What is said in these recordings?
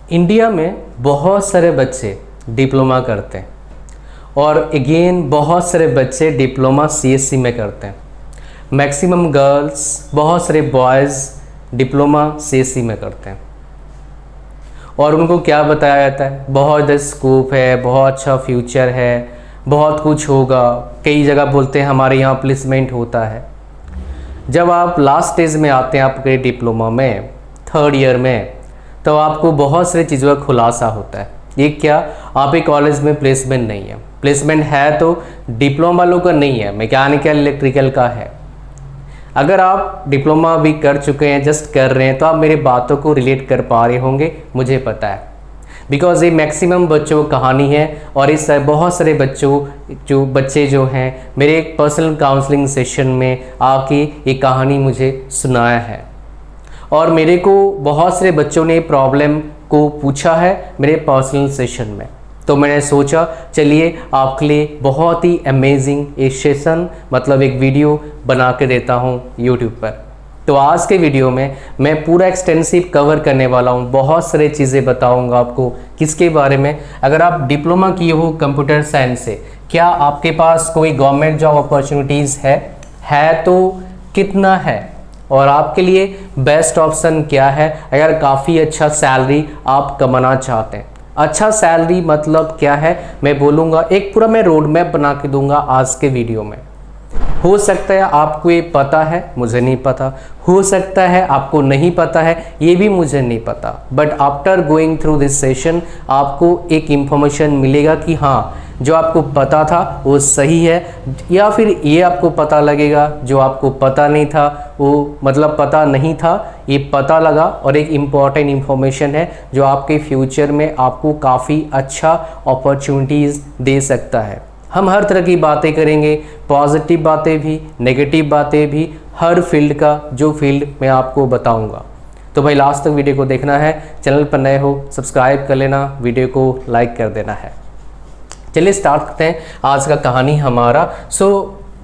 India में बहुत सारे बच्चे डिप्लोमा करते हैं और अगेन बहुत सारे बच्चे डिप्लोमा सीएससी में करते हैं। मैक्सिमम गर्ल्स, बहुत सारे बॉयज़ डिप्लोमा सीएससी में करते हैं और उनको क्या बताया जाता है, बहुत स्कोप है, बहुत अच्छा फ्यूचर है, बहुत कुछ होगा। कई जगह बोलते हैं हमारे यहाँ प्लेसमेंट होता है। जब आप लास्ट स्टेज में आते हैं आपके डिप्लोमा में, थर्ड ईयर में, तो आपको बहुत सारी चीज़ों का खुलासा होता है। ये क्या, आपके कॉलेज में प्लेसमेंट नहीं है। प्लेसमेंट है तो डिप्लोमा वालों का नहीं है, मैकेनिकल इलेक्ट्रिकल का है। अगर आप डिप्लोमा भी कर चुके हैं, जस्ट कर रहे हैं, तो आप मेरी बातों को रिलेट कर पा रहे होंगे, मुझे पता है। बिकॉज ये मैक्सिमम बच्चों की कहानी है और इस बहुत सारे बच्चे जो हैं मेरे एक पर्सनल काउंसलिंग सेशन में आके ये कहानी मुझे सुनाया है और मेरे को बहुत सारे बच्चों ने प्रॉब्लम को पूछा है मेरे पर्सनल सेशन में। तो मैंने सोचा चलिए आपके लिए बहुत ही अमेजिंग एक सेशन मतलब एक वीडियो बना के देता हूँ यूट्यूब पर। तो आज के वीडियो में मैं पूरा एक्सटेंसिव कवर करने वाला हूँ, बहुत सारे चीज़ें बताऊँगा आपको। किसके बारे में, अगर आप डिप्लोमा किए हो कंप्यूटर साइंस से, क्या आपके पास कोई गवर्नमेंट जॉब अपॉर्चुनिटीज़ है तो कितना है और आपके लिए बेस्ट ऑप्शन क्या है। अगर काफ़ी अच्छा सैलरी आप कमाना चाहते हैं, अच्छा सैलरी मतलब क्या है मैं बोलूँगा, एक पूरा मैं रोड मैप बना के दूंगा आज के वीडियो में। हो सकता है आपको ये पता है, मुझे नहीं पता, हो सकता है आपको नहीं पता है, ये भी मुझे नहीं पता, but after going through this session आपको एक इंफॉर्मेशन मिलेगा कि हाँ जो आपको पता था वो सही है, या फिर ये आपको पता लगेगा जो आपको पता नहीं था वो मतलब पता नहीं था, ये पता लगा और एक इम्पॉर्टेंट इंफॉर्मेशन है जो आपके फ्यूचर में आपको काफ़ी अच्छा अपॉर्चुनिटीज़ दे सकता है। हम हर तरह की बातें करेंगे, पॉजिटिव बातें भी, नेगेटिव बातें भी, हर फील्ड का जो फील्ड मैं आपको बताऊंगा। तो भाई लास्ट तक वीडियो को देखना है, चैनल पर नए हो सब्सक्राइब कर लेना, वीडियो को लाइक कर देना है। चलिए स्टार्ट करते हैं आज का कहानी हमारा।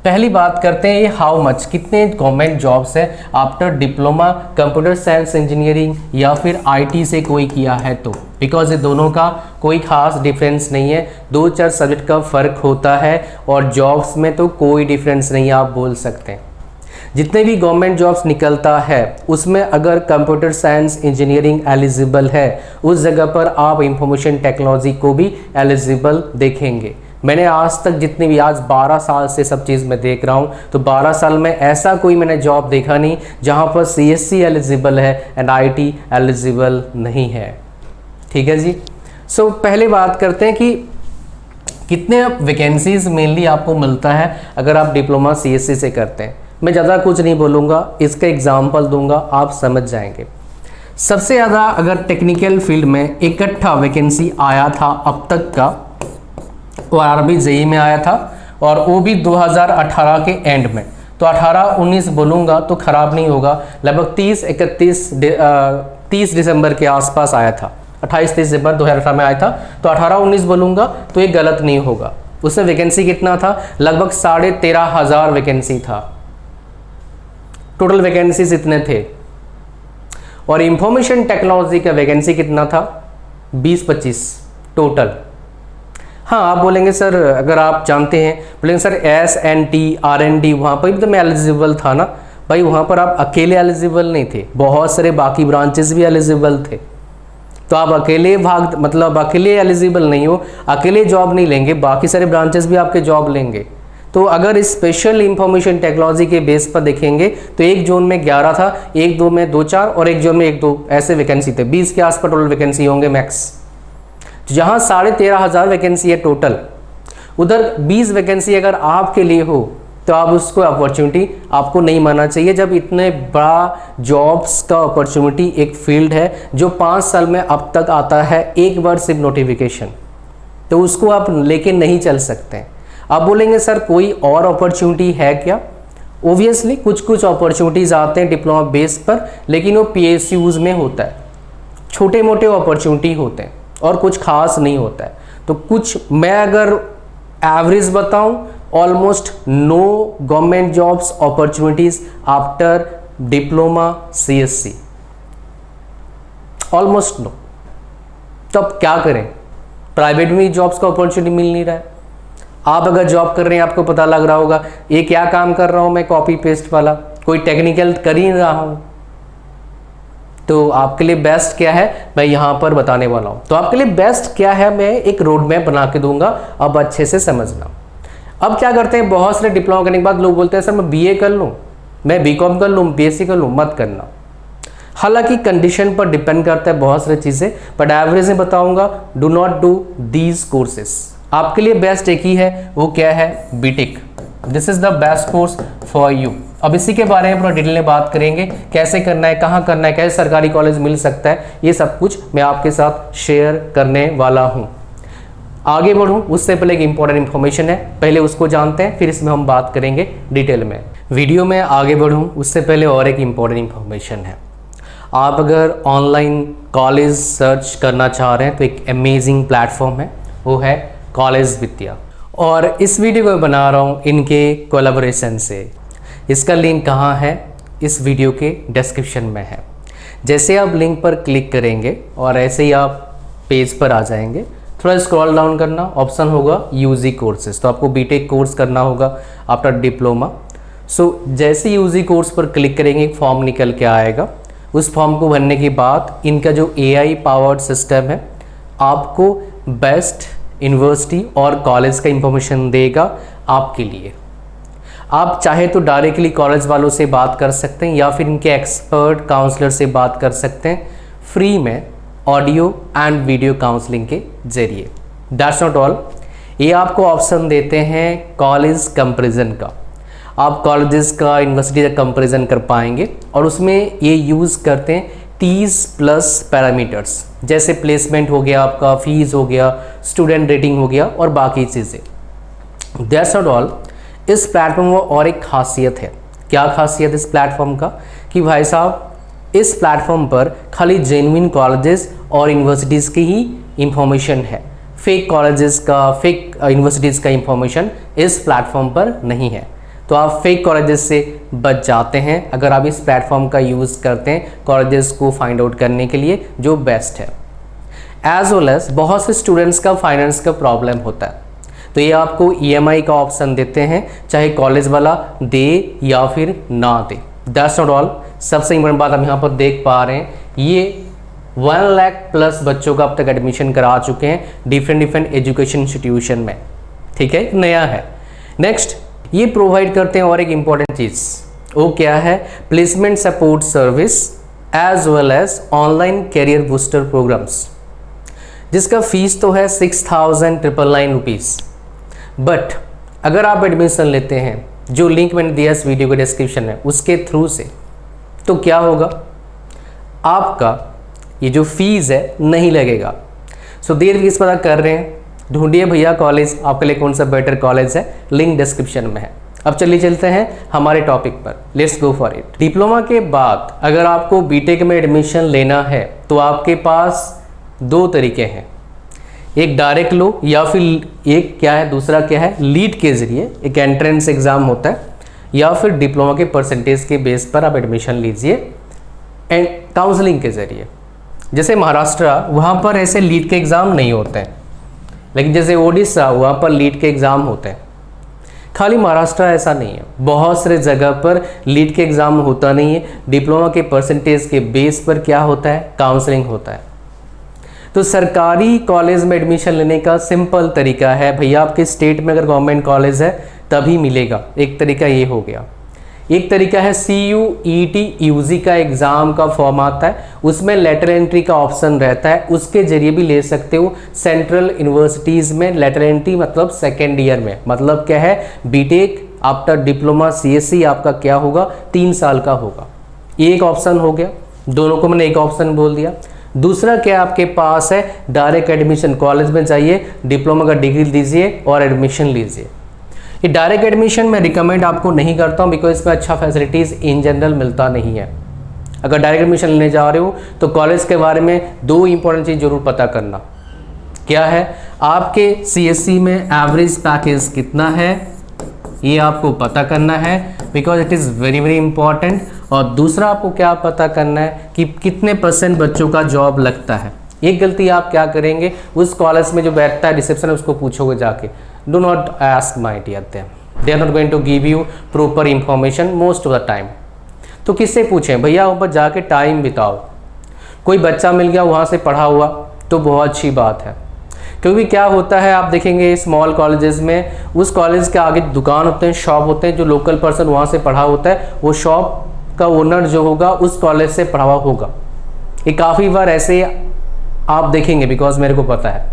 पहली बात करते हैं ये हाउ मच, कितने गवर्नमेंट जॉब्स है after diploma computer science engineering या फिर आईटी से कोई किया है तो। बिकॉज ये दोनों का कोई खास डिफरेंस नहीं है, 2-4 सब्जेक्ट का फ़र्क होता है और जॉब्स में तो कोई डिफरेंस नहीं है, आप बोल सकते हैं। जितने भी गवर्नमेंट जॉब्स निकलता है उसमें अगर कंप्यूटर साइंस इंजीनियरिंग एलिजिबल है, उस जगह पर आप इंफॉर्मेशन टेक्नोलॉजी को भी एलिजिबल देखेंगे। मैंने आज तक जितनी भी, आज 12 साल से सब चीज़ मैं देख रहा हूँ, तो 12 साल में ऐसा कोई मैंने जॉब देखा नहीं जहाँ पर सीएससी एलिजिबल है एंड आईटी एलिजिबल नहीं है। ठीक है जी। पहले बात करते हैं कि कितने वैकेंसीज मेनली आपको मिलता है अगर आप डिप्लोमा सीएससी से करते हैं। मैं ज़्यादा कुछ नहीं बोलूँगा, इसका एग्जाम्पल दूंगा, आप समझ जाएंगे। सबसे ज़्यादा अगर टेक्निकल फील्ड में इकट्ठा वैकेंसी आया था अब तक का, वो आरबी जेई में आया था और वो भी 2018 के एंड में। तो 18-19 बोलूँगा तो ख़राब नहीं होगा, लगभग 30 दिसंबर के आसपास आया था। 28-30 दिसंबर 2018 में आया था, तो 18-19 बोलूँगा तो ये गलत नहीं होगा। उसमें वैकेंसी कितना था, लगभग 13,500 वैकेंसी था, टोटल वैकेंसीज इतने थे। और इंफॉर्मेशन टेक्नोलॉजी का वैकेंसी कितना था, 20-25 टोटल। हाँ आप बोलेंगे सर, अगर आप जानते हैं, बोलेंगे सर SNT R&D वहाँ पर भी तो मैं एलिजिबल था ना। भाई वहाँ पर आप अकेले एलिजिबल नहीं थे, बहुत सारे बाकी ब्रांचेस भी एलिजिबल थे। तो आप अकेले मतलब अकेले एलिजिबल नहीं हो, अकेले जॉब नहीं लेंगे, बाकी सारे ब्रांचेस भी आपके जॉब लेंगे। तो अगर स्पेशल इंफॉर्मेशन टेक्नोलॉजी के बेस पर देखेंगे तो एक जोन में 11 था, एक दो में 2-4 और एक जोन में 1-2 ऐसे वैकेंसी थे। 20 के आसपास टोटल वैकेंसी होंगे मैक्स। जहाँ 13,500 वैकेंसी है टोटल, उधर 20 वैकेंसी अगर आपके लिए हो तो आप उसको अपॉर्चुनिटी आपको नहीं मानना चाहिए। जब इतने बड़ा जॉब्स का अपॉर्चुनिटी एक फील्ड है जो 5 साल में अब तक आता है एक बार सिर्फ नोटिफिकेशन, तो उसको आप लेके नहीं चल सकते। आप बोलेंगे सर कोई और अपॉर्चुनिटी है क्या। ओबियसली कुछ अपॉर्चुनिटीज़ आते हैं डिप्लोमा बेस पर, लेकिन वो PSUs में होता है, छोटे मोटे अपॉर्चुनिटी होते हैं और कुछ खास नहीं होता है। तो कुछ मैं अगर एवरेज बताऊं, almost no government jobs opportunities after diploma CSC, almost no. तो अब क्या करें, प्राइवेट में जॉब्स का अपॉर्चुनिटी मिल नहीं रहा है। आप अगर जॉब कर रहे हैं आपको पता लग रहा होगा ये क्या काम कर रहा हूँ मैं, कॉपी पेस्ट वाला, कोई टेक्निकल कर ही नहीं रहा हूँ। तो आपके लिए बेस्ट क्या है मैं यहाँ पर बताने वाला हूँ। तो आपके लिए बेस्ट क्या है मैं एक रोड मैप बना के दूंगा, अब अच्छे से समझना। अब क्या करते हैं, बहुत सारे डिप्लोमा करने के बाद लोग बोलते हैं सर मैं बीए कर लूँ, मैं बीकॉम कर लूँ, बीएससी कर लूँ। मत करना, हालांकि कंडीशन पर डिपेंड करता है बहुत सारी चीज़ें, बट एवरेज में बताऊंगा do not do these courses. आपके लिए बेस्ट एक ही है, वो क्या है, BTech. This is the best course for you. अब इसी के बारे में पूरा डिटेल में बात करेंगे, कैसे करना है, कहाँ करना है, कैसे सरकारी कॉलेज मिल सकता है, ये सब कुछ मैं आपके साथ शेयर करने वाला हूँ। आगे बढ़ूँ उससे पहले एक इंपॉर्टेंट इन्फॉर्मेशन है, पहले उसको जानते हैं फिर इसमें हम बात करेंगे डिटेल में। वीडियो में आगे बढ़ूँ उससे पहले और एक इंपॉर्टेंट इन्फॉर्मेशन है। आप अगर ऑनलाइन कॉलेज सर्च करना चाह रहे हैं तो एक अमेजिंग प्लेटफॉर्म है, वो है कॉलेज विद्या। और इस वीडियो को बना रहा हूँ इनके कोलैबोरेशन से। इसका लिंक कहाँ है, इस वीडियो के डिस्क्रिप्शन में है। जैसे आप लिंक पर क्लिक करेंगे और ऐसे ही आप पेज पर आ जाएंगे, थोड़ा स्क्रॉल डाउन करना, ऑप्शन होगा यूजी कोर्सेज। तो आपको बीटेक कोर्स करना होगा आफ्टर डिप्लोमा। सो जैसे यूजी कोर्स पर क्लिक करेंगे एक फॉर्म निकल के आएगा। उस फॉर्म को भरने के बाद इनका जो AI पावर्ड सिस्टम है आपको बेस्ट यूनिवर्सिटी और कॉलेज का इंफॉर्मेशन देगा आपके लिए। आप चाहे तो डायरेक्टली कॉलेज वालों से बात कर सकते हैं या फिर इनके एक्सपर्ट काउंसलर से बात कर सकते हैं फ्री में, ऑडियो एंड वीडियो काउंसलिंग के जरिए। दैट्स नॉट ऑल, ये आपको ऑप्शन देते हैं कॉलेज कंपैरिजन का। आप कॉलेजेस का, यूनिवर्सिटी का कंपैरिजन कर पाएंगे और उसमें ये यूज़ करते हैं 30+ पैरामीटर्स, जैसे प्लेसमेंट हो गया, आपका फीस हो गया, स्टूडेंट रेटिंग हो गया और बाकी चीज़ें। दैट्स नॉट ऑल, इस प्लेटफॉर्म में और एक खासियत है। क्या खासियत इस प्लेटफॉर्म का, कि भाई साहब इस प्लेटफॉर्म पर खाली जेन्युइन कॉलेजेस और यूनिवर्सिटीज़ की ही इंफॉर्मेशन है। फेक कॉलेजेस का, फेक यूनिवर्सिटीज़ का इंफॉर्मेशन इस प्लेटफॉर्म पर नहीं है। तो आप फेक कॉलेजेस से बच जाते हैं अगर आप इस प्लेटफॉर्म का यूज़ करते हैं कॉलेजेस को फाइंड आउट करने के लिए जो बेस्ट है। एज वेल एज बहुत से स्टूडेंट्स का फाइनेंस का प्रॉब्लम होता है, तो ये आपको EMI का ऑप्शन देते हैं, चाहे कॉलेज वाला दे या फिर ना दे। दैट्स नॉट ऑल, सबसे इम्पोर्टेंट बात हम यहाँ पर देख पा रहे हैं, ये 1 लाख+ बच्चों का अब तक एडमिशन करा चुके हैं डिफरेंट एजुकेशन इंस्टीट्यूशन में। ठीक है, नया है। नेक्स्ट ये प्रोवाइड करते हैं और एक इम्पॉर्टेंट चीज़, वो क्या है, placement support service as well as online career booster programs, जिसका फीस तो है 6,999 रुपीज़। बट अगर आप एडमिशन लेते हैं, जो लिंक मैंने दिया इस वीडियो के डिस्क्रिप्शन में उसके थ्रू से, तो क्या होगा, आपका ये जो फीस है नहीं लगेगा। सो देर फीस पता कर रहे हैं, ढूंढिए भैया कॉलेज आपके लिए कौन सा बेटर कॉलेज है, लिंक डिस्क्रिप्शन में है। अब चलिए चलते हैं हमारे टॉपिक पर, let's go for it. Diploma के बाद अगर आपको बीटेक में एडमिशन लेना है तो आपके पास 2 तरीके हैं, एक डायरेक्ट लो या फिर एक क्या है, दूसरा क्या है, लीड के जरिए एक एंट्रेंस एग्जाम होता है, या फिर डिप्लोमा के परसेंटेज के बेस पर आप एडमिशन लीजिए एंड काउंसलिंग के जरिए। जैसे महाराष्ट्र, वहाँ पर ऐसे लीड के एग्ज़ाम नहीं होते हैं, लेकिन जैसे ओडिशा वहाँ पर लीड के एग्ज़ाम होते हैं। खाली महाराष्ट्र ऐसा नहीं है, बहुत सारे जगह पर लीड के एग्ज़ाम होता नहीं है, डिप्लोमा के परसेंटेज के बेस पर क्या होता है, काउंसलिंग होता है। तो सरकारी कॉलेज में एडमिशन लेने का सिंपल तरीका है, भैया आपके स्टेट में अगर गवर्नमेंट कॉलेज है तभी मिलेगा। एक तरीका ये हो गया। एक तरीका है CUET UG का एग्ज़ाम का फॉर्म आता है, उसमें लेटर एंट्री का ऑप्शन रहता है, उसके जरिए भी ले सकते हो। सेंट्रल यूनिवर्सिटीज़ में लेटर एंट्री मतलब सेकेंड ईयर में, मतलब क्या है, बीटेक आफ्टर डिप्लोमा CSE आपका क्या होगा, 3 साल का होगा। ये एक ऑप्शन हो गया, दोनों को मैंने एक ऑप्शन बोल दिया। दूसरा क्या आपके पास है, डायरेक्ट एडमिशन, कॉलेज में जाइए, डिप्लोमा का डिग्री दीजिए और एडमिशन लीजिए। ये डायरेक्ट एडमिशन मैं रिकमेंड आपको नहीं करता हूँ, बिकॉज इसमें अच्छा फैसिलिटीज़ इन जनरल मिलता नहीं है। अगर डायरेक्ट एडमिशन लेने जा रहे हो तो कॉलेज के बारे में 2 इंपॉर्टेंट चीज़ जरूर पता करना। क्या है, आपके CSE में एवरेज पैकेज कितना है, ये आपको पता करना है, because it is very important. और दूसरा आपको क्या पता करना है कि कितने % बच्चों का जॉब लगता है, एक गलती आप क्या करेंगे, उस कॉलेज में जो बैठता है रिसेप्शन है उसको पूछोगे जाके, do not ask my dear them, they are not going to give you proper information most of the time. तो किससे पूछें भैया, ऊपर जाके टाइम बिताओ। कोई बच्चा मिल गया वहाँ से पढ़ा हुआ तो बहुत अच्छी बात है, क्योंकि क्या होता है आप देखेंगे स्मॉल कॉलेजेस में उस कॉलेज के आगे दुकान होते हैं, शॉप होते हैं, जो लोकल पर्सन वहाँ से पढ़ा होता है वो शॉप का ओनर जो होगा उस कॉलेज से पढ़ा हुआ होगा। ये काफ़ी बार ऐसे आप देखेंगे, बिकॉज मेरे को पता है,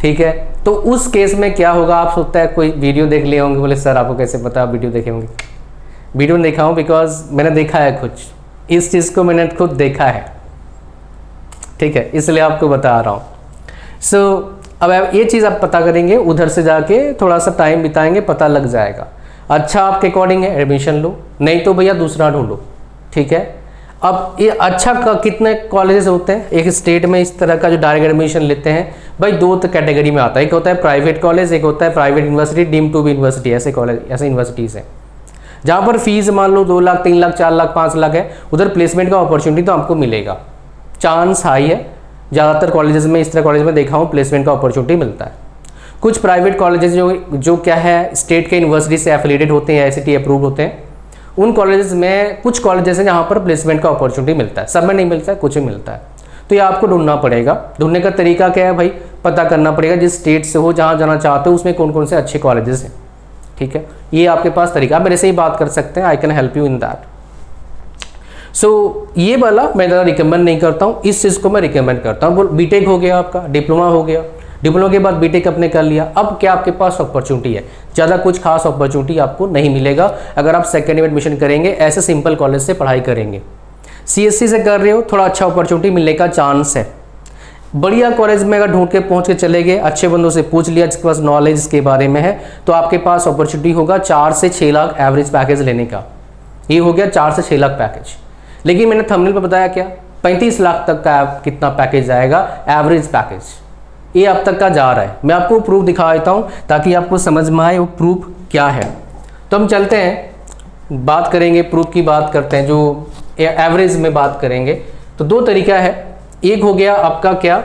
ठीक है। तो उस केस में क्या होगा, आप सोचता है कोई वीडियो देख लिए होंगे, बोले सर आपको कैसे पता, आप वीडियो देखे होंगे। वीडियो नहीं देखा हूँ बिकॉज मैंने देखा है कुछ, इस चीज़ को मैंने खुद देखा है, ठीक है, इसलिए आपको बता रहा हूँ। सो अब ये चीज़ आप पता करेंगे, उधर से जाके थोड़ा सा टाइम बिताएंगे, पता लग जाएगा। अच्छा आपके अकॉर्डिंग है एडमिशन लो, नहीं तो भैया दूसरा ढूंढो, ठीक है। अब ये अच्छा कितने कॉलेजेस होते हैं एक स्टेट में इस तरह का जो डायरेक्ट एडमिशन लेते हैं, भाई दो तो कैटेगरी में आता है, एक होता है प्राइवेट कॉलेज, एक होता है private university, deemed to be university, ऐसे कॉलेज, ऐसे यूनिवर्सिटीज़ हैं जहाँ पर फीस मान लो 2 लाख 3 लाख 4 लाख 5 लाख है, उधर प्लेसमेंट का अपॉर्चुनिटी तो आपको मिलेगा, चांस हाई है। ज़्यादातर कॉलेजेस में इस तरह कॉलेज में देखा हूँ प्लेसमेंट का अपॉर्चुनिटी मिलता है। कुछ प्राइवेट कॉलेजेस जो क्या है स्टेट के यूनिवर्सिटी से एफिलिएटेड होते हैं, ICT अप्रूव होते हैं, उन कॉलेजेस में कुछ कॉलेजेस हैं जहाँ पर प्लेसमेंट का अपॉर्चुनिटी मिलता है, सब में नहीं मिलता है, कुछ में मिलता है। तो ये आपको ढूंढना पड़ेगा। ढूंढने का तरीका क्या है भाई, पता करना पड़ेगा जिस स्टेट से हो, जहाँ जाना चाहते हो उसमें कौन कौन से अच्छे कॉलेजेस हैं, ठीक है। ये आपके पास तरीका, आप मेरे से ही बात कर सकते हैं, I can help you in that. So ये वाला मैं ज़्यादा रिकमेंड नहीं करता हूँ, इस चीज़ को मैं रिकमेंड करता हूँ। बीटेक हो गया आपका, डिप्लोमा हो गया, डिप्लोमा के बाद बीटेक आपने कर लिया, अब क्या आपके पास अपॉर्चुनिटी है, ज़्यादा कुछ खास अपॉर्चुनिटी आपको नहीं मिलेगा अगर आप सेकेंड में एडमिशन करेंगे, ऐसे सिंपल कॉलेज से पढ़ाई करेंगे। CSC से कर रहे हो, थोड़ा अच्छा अपॉर्चुनिटी मिलने का चांस है। बढ़िया कॉलेज में अगर ढूंढ के पहुँच के चले गए, अच्छे बंदों से पूछ लिया जिसके पास नॉलेज इसके बारे में है, तो आपके पास अपॉर्चुनिटी होगा 4 से 6 लाख एवरेज पैकेज लेने का। ये हो गया 4 से 6 लाख पैकेज। लेकिन मैंने थंबनेल पे बताया क्या, 35 लाख तक का कितना पैकेज जाएगा एवरेज पैकेज, ये अब तक का जा रहा है। मैं आपको प्रूफ दिखा देता हूँ ताकि आपको समझ में आए वो प्रूफ क्या है। तो हम चलते हैं, बात करेंगे प्रूफ की, बात करते हैं जो एवरेज में बात करेंगे। तो 2 तरीका है, एक हो गया आपका क्या,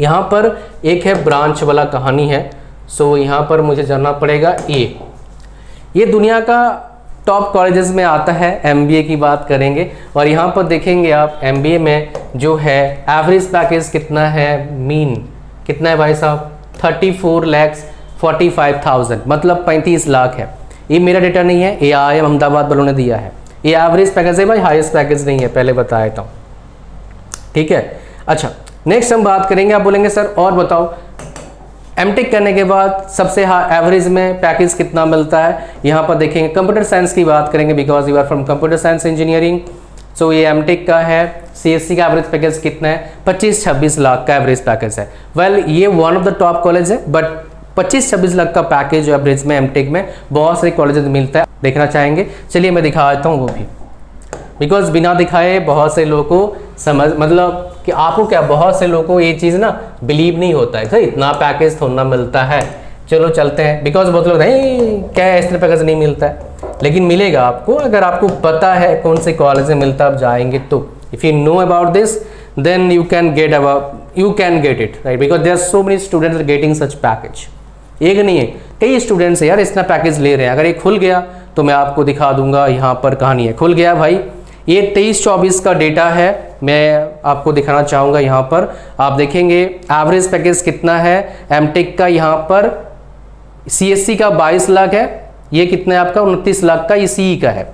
यहाँ पर एक है ब्रांच वाला कहानी है। सो यहाँ पर मुझे जानना पड़ेगा, ये दुनिया का टॉप कॉलेजेस में आता है, MBA की बात करेंगे और यहाँ पर देखेंगे आप MBA में जो है एवरेज पैकेज कितना है, मीन कितना है भाई साहब, 34,45,000 मतलब 35 लाख है। ये मेरा डेटा नहीं है, ये IIM अहमदाबाद वालों ने दिया है। ये एवरेज पैकेज है भाई, हाईएस्ट पैकेज नहीं है, पहले बता देता हूँ, ठीक है। अच्छा नेक्स्ट हम बात करेंगे, आप बोलेंगे सर और बताओ MTech करने के बाद सबसे एवरेज में पैकेज कितना मिलता है। यहाँ पर देखेंगे कंप्यूटर साइंस की बात करेंगे, because you are from computer science engineering. So ये MTech का है, CSC का एवरेज पैकेज कितना है, 25-26 लाख का एवरेज पैकेज है। वेल ये one of the top college है, बट 25-26 लाख का पैकेज जो एवरेज में MTech में बहुत सारे कॉलेज मिलता है, देखना चाहेंगे, चलिए मैं दिखा देता हूँ वो भी, बिकॉज बिना दिखाए बहुत से लोगों को समझ, मतलब कि आपको क्या, बहुत से लोगों को ये चीज़ ना बिलीव नहीं होता है, सर इतना पैकेज थोड़ा मिलता है, चलो चलते हैं, बिकॉज बहुत लोग नहीं क्या इस तरह पैकेज नहीं मिलता है, लेकिन मिलेगा आपको अगर आपको पता है कौन से कॉलेज में मिलता है, आप जाएंगे तो। If you know about this then you can get it right, because there are so many students are getting such package. एक नहीं है, कई स्टूडेंट्स है यार इतना पैकेज ले रहे हैं। अगर ये खुल गया तो मैं आपको दिखा दूंगा, यहाँ पर कहानी है, खुल गया भाई, ये 23-24 का डेटा है, मैं आपको दिखाना चाहूँगा। यहाँ पर आप देखेंगे एवरेज पैकेज कितना है MTech का, यहाँ पर CSC का 22 लाख है, ये कितना है आपका 29 लाख का, ECE का है।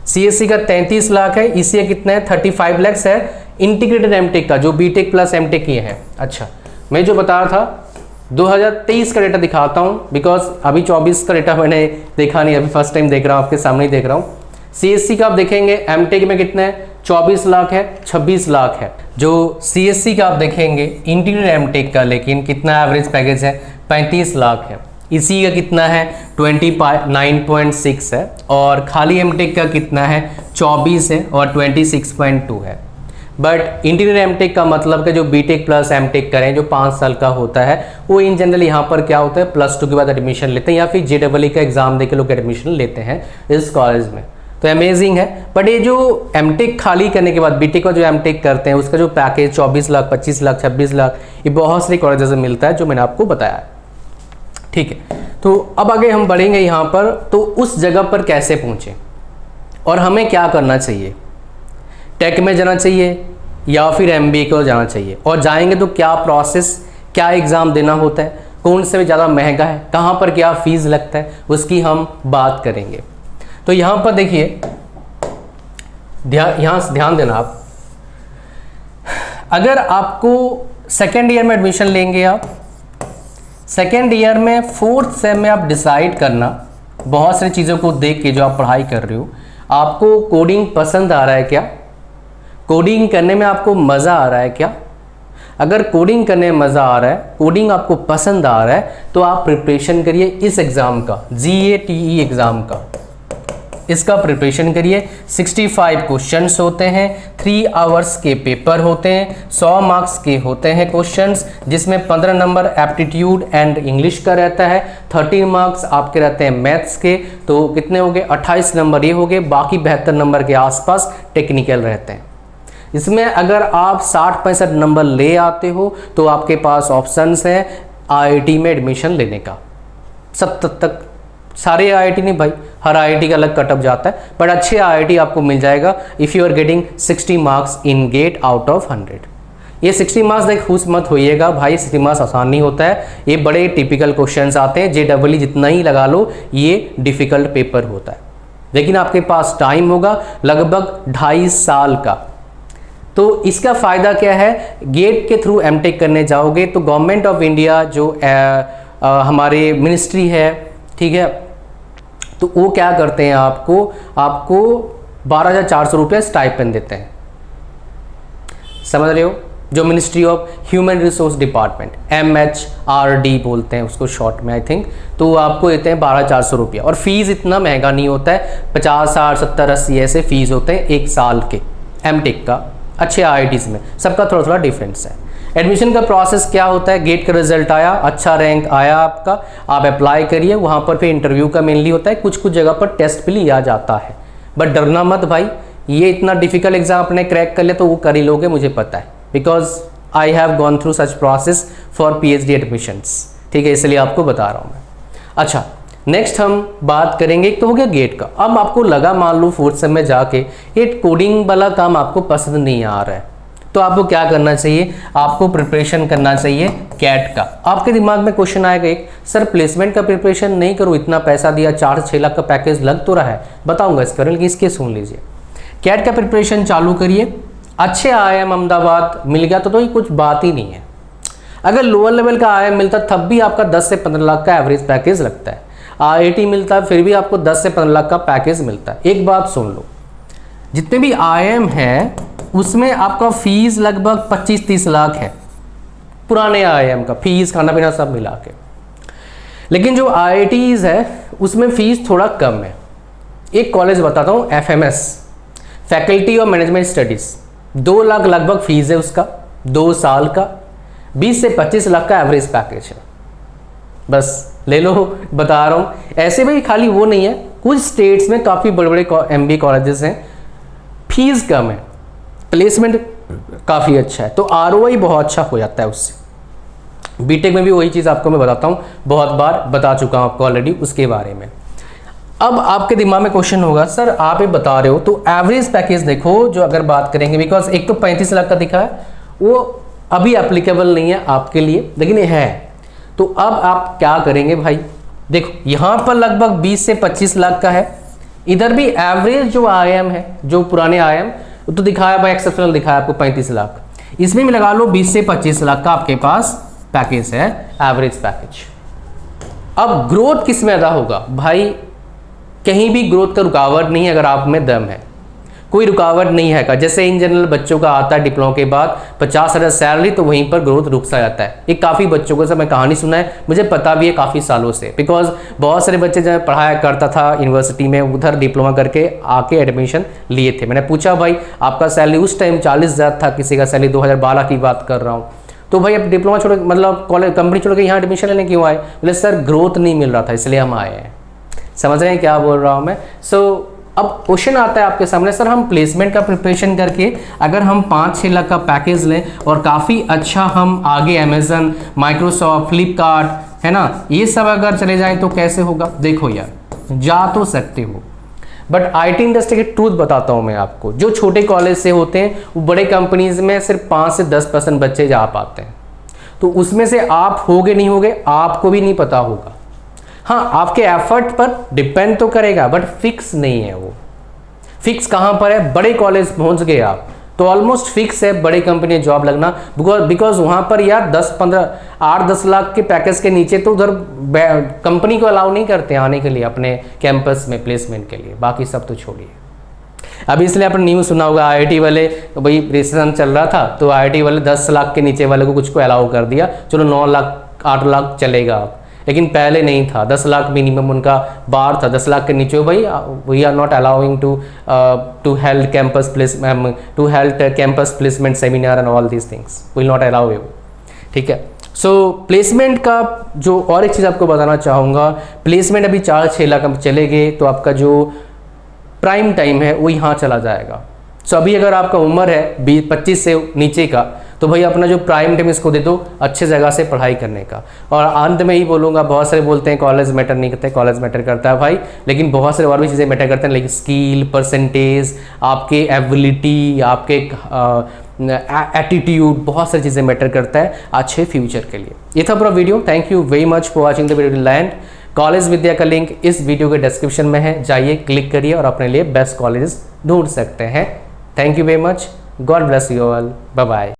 CSC का 33 लाख है, ECE कितना है 35 लाख है। इंटीग्रेटेड MTech का जो BTech प्लस MTech ये है। अच्छा मैं जो बता रहा था 2023 का डेटा दिखाता हूँ, बिकॉज अभी 24 का डेटा मैंने देखा नहीं, अभी फर्स्ट टाइम देख रहा हूँ, आपके सामने ही देख रहा हूँ। CSC का आप देखेंगे MTech में कितना है 24 लाख है, 26 लाख है। जो CSC का आप देखेंगे इंटीग्रेटेड MTech का, लेकिन कितना एवरेज पैकेज है 35 लाख है। इसी का कितना है 29.6 है, और खाली MTech का कितना है 24 है और 26.2 है। बट इंटीग्रेटेड MTech का मतलब कि जो BTech प्लस MTech करें जो 5 साल का होता है, वो इन जनरल यहाँ पर क्या होता है +2 के बाद एडमिशन लेते हैं, या फिर JEE का एग्जाम देके लोग एडमिशन लेते हैं इस कॉलेज में। तो अमेजिंग है। बट ये जो एमटेक खाली करने के बाद बीटेक का जो एमटेक करते हैं उसका जो पैकेज 24 लाख 25 लाख 26 लाख ये बहुत सारे कॉलेजेस में मिलता है जो मैंने आपको बताया है। ठीक है, तो अब आगे हम बढ़ेंगे यहाँ पर, तो उस जगह पर कैसे पहुँचें और हमें क्या करना चाहिए, टेक में जाना चाहिए या फिर एमबीए को जाना चाहिए, और जाएंगे तो क्या प्रोसेस, क्या एग्ज़ाम देना होता है, कौन से ज़्यादा महंगा है, कहाँ पर क्या फीस लगता है, उसकी हम बात करेंगे। तो यहाँ पर देखिए, यहाँ से ध्यान देना आप, अगर आपको सेकेंड ईयर में एडमिशन लेंगे, आप सेकेंड ईयर में 4th सेम में आप डिसाइड करना बहुत सारी चीज़ों को देख के जो आप पढ़ाई कर रहे हो, आपको कोडिंग पसंद आ रहा है क्या, कोडिंग करने में आपको मज़ा आ रहा है क्या। अगर कोडिंग करने में मज़ा आ रहा है, कोडिंग आपको पसंद आ रहा है, तो आप प्रिपरेशन करिए इस एग्ज़ाम का, GATE एग्ज़ाम का, इसका प्रिपरेशन करिए। 65 क्वेश्चंस होते हैं, 3 आवर्स के पेपर होते हैं, 100 मार्क्स के होते हैं क्वेश्चंस, जिसमें 15 नंबर एप्टीट्यूड एंड इंग्लिश का रहता है, 13 मार्क्स आपके रहते हैं मैथ्स के। तो कितने हो गए, 28 नंबर ये हो गए, बाकी 72 नंबर के आसपास टेक्निकल रहते हैं। इसमें अगर आप 60-65 नंबर ले आते हो तो आपके पास ऑप्शंस हैं IIT में एडमिशन लेने का। 70 तक, सारे IIT नहीं भाई, हर IIT का अलग कटअप जाता है, बट अच्छे IIT आपको मिल जाएगा if you are getting 60 marks in GATE out of 100। ये 60 मार्क्स देख खुश मत होइएगा भाई, 60 मार्क्स आसान नहीं होता है, ये बड़े टिपिकल क्वेश्चंस आते हैं, JEE जितना ही लगा लो ये डिफ़िकल्ट पेपर होता है। लेकिन आपके पास टाइम होगा लगभग 2.5 साल का। तो इसका फ़ायदा क्या है, गेट के थ्रू एमटेक करने जाओगे तो गवर्नमेंट ऑफ इंडिया जो हमारे मिनिस्ट्री है, ठीक है, तो वो क्या करते हैं, आपको 12,400 रुपये स्टाइपेंड देते हैं। समझ रहे हो, जो ministry of human resource department, MHRD बोलते हैं उसको शॉर्ट में आई थिंक, तो आपको देते हैं 12,400 रुपया। और फीस इतना महंगा नहीं होता है, 50, 60, 70, 80 ऐसे फीस होते हैं 1 साल के एमटेक का, अच्छे IITs में। सबका थोड़ा थोड़ा डिफरेंस है। एडमिशन का प्रोसेस क्या होता है, गेट का रिजल्ट आया, अच्छा रैंक आया आपका, आप अप्लाई करिए, वहाँ पर फिर इंटरव्यू का मेनली होता है, कुछ कुछ जगह पर टेस्ट भी लिया जाता है। बट डरना मत भाई, ये इतना डिफिकल्ट एग्जाम आपने क्रैक कर लिया तो वो कर ही लोगे, मुझे पता है, because I have gone through such process for PhD admissions. ठीक है, इसलिए आपको बता रहा हूँ मैं। अच्छा, नेक्स्ट हम बात करेंगे, एक तो हो गया गेट का। अब आपको लगा मान लो 4th सेम में जाके ये कोडिंग वाला काम आपको पसंद नहीं आ रहा है, तो आपको क्या करना चाहिए, आपको प्रिपरेशन करना चाहिए कैट का। आपके दिमाग में क्वेश्चन आएगा एक, सर प्लेसमेंट का प्रिपरेशन नहीं करूँ, इतना पैसा दिया, 4 से 6 लाख का पैकेज लग तो रहा है, बताऊंगा इस पर, लेकिन इसके सुन लीजिए। कैट का प्रिपरेशन चालू करिए, अच्छे IIM अहमदाबाद मिल गया तो ये कुछ बात ही नहीं है। अगर लोअर लेवल का IIM मिलता तब भी आपका 10 से 15 लाख का एवरेज पैकेज लगता है, IIT मिलता है फिर भी आपको 10 से 15 लाख का पैकेज मिलता है। एक बात सुन लो, जितने भी IIM हैं उसमें आपका फीस लगभग 25-30 लाख है, पुराने IIM का फीस खाना पीना सब मिला के। लेकिन जो IITs है उसमें फीस थोड़ा कम है। एक कॉलेज बताता हूँ, FMS, faculty of management studies, 2 lakh लगभग फीस है उसका, 2 साल का, 20 से 25 लाख का एवरेज पैकेज है। बस ले लो, बता रहा हूँ। ऐसे भी खाली वो नहीं है, कुछ स्टेट्स में काफ़ी बड़े बड़े MBA कॉलेजेस हैं, फीस कम है, प्लेसमेंट काफ़ी अच्छा है, तो ROI बहुत अच्छा हो जाता है उससे। बीटेक में भी वही चीज़ आपको मैं बताता हूँ, बहुत बार बता चुका हूँ आपको ऑलरेडी उसके बारे में। अब आपके दिमाग में क्वेश्चन होगा, सर आप ये बता रहे हो तो एवरेज पैकेज देखो जो अगर बात करेंगे, बिकॉज एक तो 35 लाख का दिखा है, वो अभी एप्लीकेबल नहीं है आपके लिए, लेकिन ये है। तो अब आप क्या करेंगे भाई, देखो यहाँ पर लगभग 20 से 25 लाख का है, इधर भी एवरेज जो IIM है, जो पुराने IIM तो दिखाया भाई, एक्सेप्शनल दिखाया आपको 35 लाख, इसमें भी लगा लो 20 से 25 लाख का आपके पास पैकेज है, एवरेज पैकेज। अब ग्रोथ किस में अदा होगा भाई, कहीं भी ग्रोथ का रुकावट नहीं है अगर आप में दम है, कोई रुकावट नहीं है का। जैसे इन जनरल बच्चों का आता है डिप्लोमा के बाद 50,000 सैलरी, तो वहीं पर ग्रोथ रुक सा जाता है। ये काफ़ी बच्चों को सब मैं कहानी सुना है, मुझे पता भी है काफ़ी सालों से, बिकॉज बहुत सारे बच्चे जब पढ़ाया करता था यूनिवर्सिटी में, उधर डिप्लोमा करके आके एडमिशन लिए थे। मैंने पूछा भाई आपका सैलरी उस टाइम 40,000 था, किसी का सैलरी 2012 की बात कर रहा हूँ, तो भाई अब डिप्लोमा छोड़ मतलब कॉलेज कंपनी छोड़ के यहाँ एडमिशन लेने क्यों आए? बोले सर ग्रोथ नहीं मिल रहा था इसलिए हम आए हैं। समझ रहे हैं क्या बोल रहा हूँ मैं? सो अब क्वेश्चन आता है आपके सामने, सर हम प्लेसमेंट का प्रिपरेशन करके अगर हम 5-6 लाख का पैकेज लें और काफ़ी अच्छा हम आगे अमेजन, माइक्रोसॉफ्ट, फ्लिपकार्ट है ना, ये सब अगर चले जाएं तो कैसे होगा? देखो यार, जा तो सकते हो, बट आईटी इंडस्ट्री की ट्रूथ बताता हूं मैं आपको, जो छोटे कॉलेज से होते हैं वो बड़े कंपनीज में सिर्फ 5 से 10% बच्चे जा पाते हैं। तो उसमें से आप होगे नहीं होगे आपको भी नहीं पता होगा। हाँ, आपके एफर्ट पर डिपेंड तो करेगा, बट फिक्स नहीं है वो। फिक्स कहाँ पर है? बड़े कॉलेज पहुंच गए आप तो ऑलमोस्ट फिक्स है बड़ी कंपनी में जॉब लगना, बिकॉज वहाँ पर यार 8-10 लाख के पैकेज के नीचे तो उधर कंपनी को अलाउ नहीं करते आने के लिए अपने कैंपस में प्लेसमेंट के लिए, बाकी सब तो छोड़िए। अभी इसलिए आपने न्यूज़ सुना होगा, आईआईटी वाले, भाई रिसेशन चल रहा था तो आईआईटी वाले 10 लाख के नीचे वाले को कुछ को अलाउ कर दिया, चलो 9 लाख 8 लाख चलेगा आप, लेकिन पहले नहीं था, 10 लाख मिनिमम उनका बार था। 10 लाख के नीचे भाई we are not allowing to held campus placement seminar and all these things, will not allow you. ठीक है, सो प्लेसमेंट का जो और एक चीज़ आपको बताना चाहूँगा, प्लेसमेंट अभी 4-6 लाख हम चले गए तो आपका जो प्राइम टाइम है वो यहाँ चला जाएगा। सो अभी अगर आपका उम्र है 25 से नीचे का तो भाई अपना जो प्राइम टाइम इसको दे दो अच्छे जगह से पढ़ाई करने का। और अंत में ही बोलूँगा, बहुत सारे बोलते हैं कॉलेज मैटर नहीं करते, कॉलेज मैटर करता है भाई, लेकिन बहुत सारे और भी चीज़ें मैटर करते हैं, लेकिन स्किल, परसेंटेज, आपके एबिलिटी, आपके एटीट्यूड, बहुत सारी चीज़ें मैटर करता है अच्छे फ्यूचर के लिए। ये था पूरा video. Thank you very much for watching the video till end. College Vidya का लिंक इस वीडियो के डिस्क्रिप्शन में है, जाइए क्लिक करिए और अपने लिए बेस्ट कॉलेजेस ढूंढ सकते हैं। Thank you very much, God bless you all, bye bye.